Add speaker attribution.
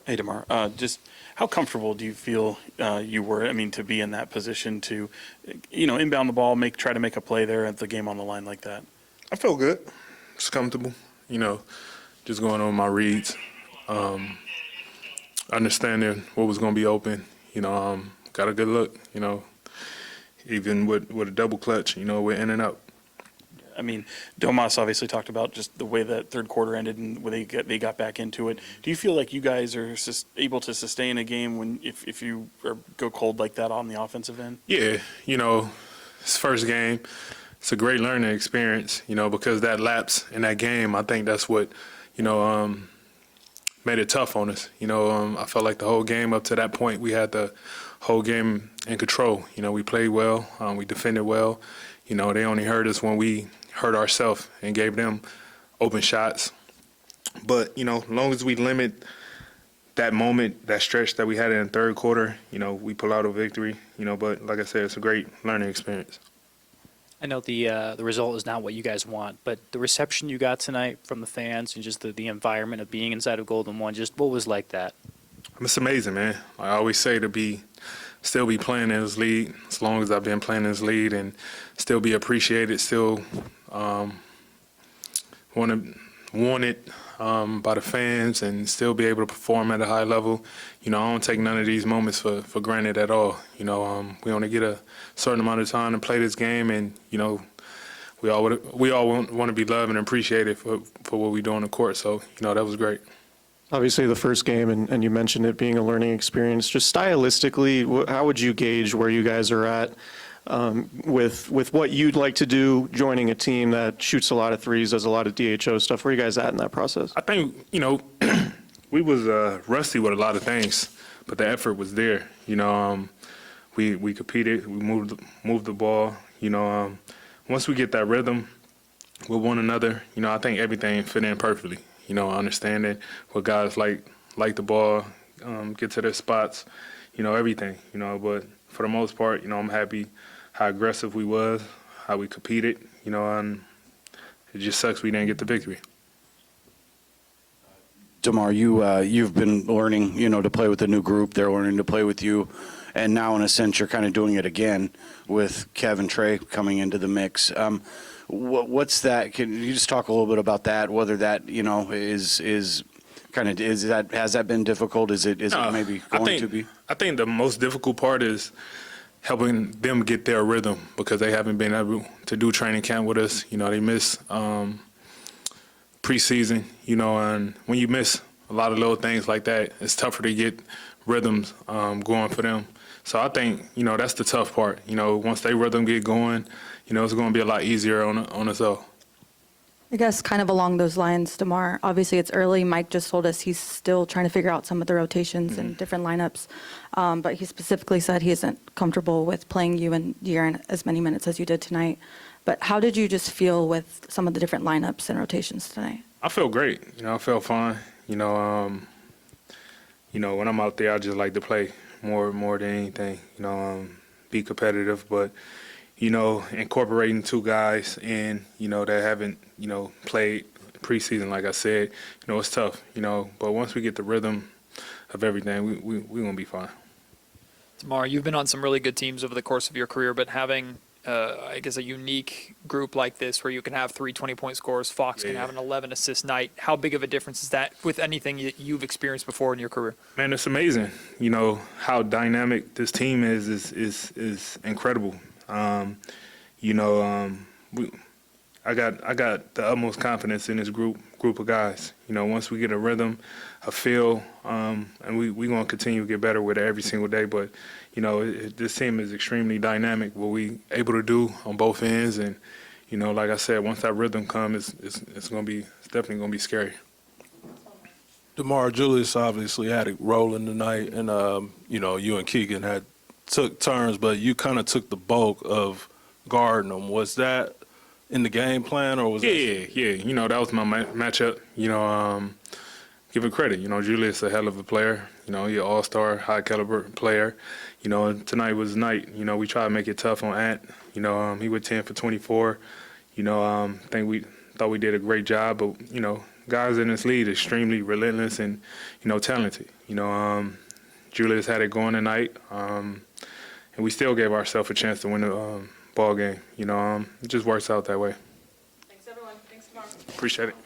Speaker 1: Hey, DeMar. Just how comfortable do you feel you were? I mean, to be in that position to, inbound the ball, try to make a play there at the game on the line like that.
Speaker 2: I felt good. It's comfortable. Just going on my reads, understanding what was going to be open. Got a good look. Even with a double clutch, we're in and out.
Speaker 1: I mean, Domas obviously talked about just the way that third quarter ended and when they got back into it. Do you feel like you guys are able to sustain a game if you go cold like that on the offensive end?
Speaker 2: Yeah, it's first game. It's a great learning experience, because that lapse in that game, I think that's what, made it tough on us. I felt like the whole game up to that point, we had the whole game in control. We played well, we defended well. They only hurt us when we hurt ourselves and gave them open shots. But, as long as we limit that moment, that stretch that we had in the third quarter, we pull out a victory. But like I said, it's a great learning experience.
Speaker 3: I know the result is not what you guys want, but the reception you got tonight from the fans and just the environment of being inside of Golden One, just what was like that?
Speaker 2: It's amazing, man. I always say to still be playing in this league as long as I've been playing in this league and still be appreciated, still wanted by the fans and still be able to perform at a high level. I don't take none of these moments for granted at all. We only get a certain amount of time to play this game, and we all want to be loved and appreciated for what we do on the court. So that was great.
Speaker 4: Obviously, the first game, and you mentioned it being a learning experience. Just stylistically, how would you gauge where you guys are at with what you'd like to do joining a team that shoots a lot of threes, does a lot of DHO stuff? Where are you guys at in that process?
Speaker 2: I think, we was rusty with a lot of things, but the effort was there. We competed, we moved the ball. Once we get that rhythm with one another, I think everything fit in perfectly. Understanding what guys like the ball, get to their spots, everything, but for the most part, I'm happy how aggressive we was, how we competed, and it just sucks we didn't get the victory.
Speaker 5: DeMar, you've been learning, to play with a new group. They're learning to play with you, and now in a sense you're kind of doing it again with Kev and Trey coming into the mix. What's that? Can you just talk a little bit about that? Whether that is kind of has that been difficult? Is it maybe going to be?
Speaker 2: I think the most difficult part is helping them get their rhythm because they haven't been able to do training camp with us. They miss preseason. And when you miss a lot of little things like that, it's tougher to get rhythms going for them. So I think that's the tough part. Once they rhythm get going, it's going to be a lot easier on us all.
Speaker 6: I guess kind of along those lines, DeMar, obviously it's early. Mike just told us he's still trying to figure out some of the rotations and different lineups. But he specifically said he isn't comfortable with playing you and De'Aaron as many minutes as you did tonight. But how did you just feel with some of the different lineups and rotations tonight?
Speaker 2: I felt great. I felt fine. When I'm out there, I just like to play more than anything. Be competitive, but incorporating two guys in, that haven't, played preseason, like I said, it's tough, but once we get the rhythm of everything, we're going to be fine.
Speaker 7: DeMar, you've been on some really good teams over the course of your career, but having, I guess, a unique group like this where you can have 3 20-point scores, Fox can have an 11-assist night, how big of a difference is that with anything you've experienced before in your career? Man,
Speaker 2: it's amazing. How dynamic this team is incredible. I got the utmost confidence in this group of guys. Once we get a rhythm, a feel, and we're going to continue to get better with it every single day. But, this team is extremely dynamic, what we able to do on both ends. And, like I said, once that rhythm comes, it's definitely going to be scary.
Speaker 8: DeMar, Julius obviously had it rolling tonight, and, you and Keegan took turns, but you kind of took the bulk of guarding them. Was that in the game plan, or was
Speaker 2: that? Yeah. That was my matchup. Give it credit. Julius a hell of a player. He's an all-star, high-caliber player. And tonight was the night. We tried to make it tough on Ant. He went 10 for 24. I think we thought we did a great job, but, guys in this league extremely relentless and, talented. Julius had it going tonight, and we still gave ourselves a chance to win the ball game. It just works out that way.
Speaker 9: Thanks, everyone. Thanks, Mark.
Speaker 2: Appreciate it.